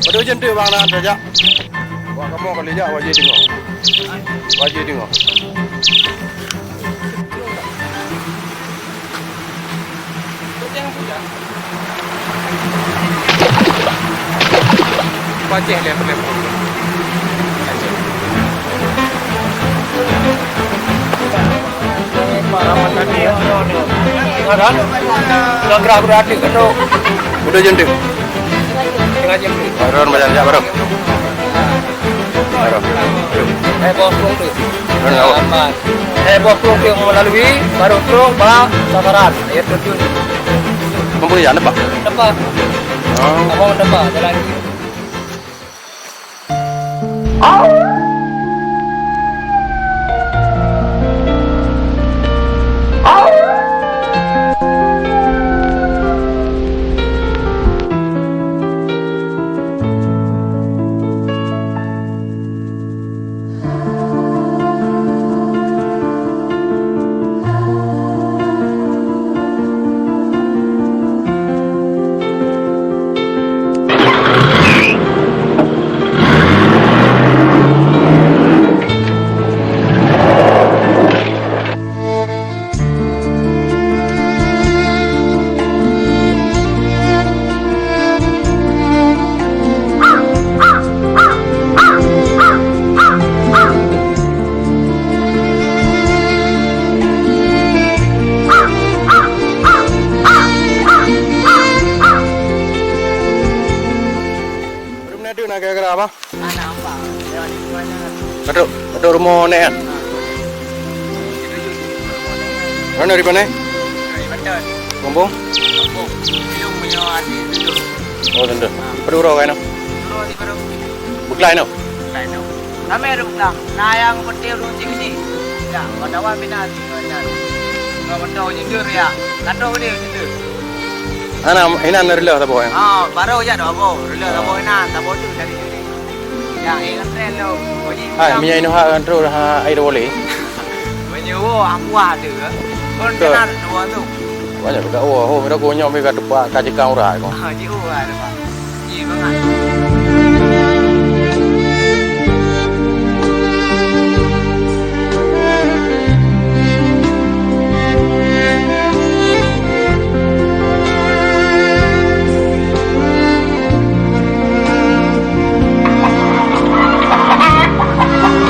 Betul je tu bang nak saja. Wah kamu kali je wajib tengok. Wajib tengok. Wajib lepas. Paraman tadi ada langgar berarti kan tu udah jentik tengah jam baru macam ni baru bos pun tu bos pun tu melalui baru terus bala samaran air terjun mampu ya nampak apa nampak jalan ni nak kira apa? Anak apa? Dia di mana? Ada rumah ni kan? Mana dari mana? Dari Banten. Kampung? Kampung. Belum punya adik dulu. Oh tentu. Perlu orang kan? Dulu di baru. Buklai no? Buklai no. Kami ada buklai. Nah yang petir runci ni. Ya, pada awal minat di mana? Kalau benda jendur ya. Kado dia jendur. Anak ini anda rela tak boleh? Baru je dah apa? Rela tak boleh nak, tak boleh tu dari sini. Yang ingat rela lo. Hai, minyak ini hak antara air boleh. Menyewa aku ada. Kon kenal dua tu. Banyak juga. Oh, mereka punya mereka tu pak kaji kau rai kau. Ji ada pak. Ji banget.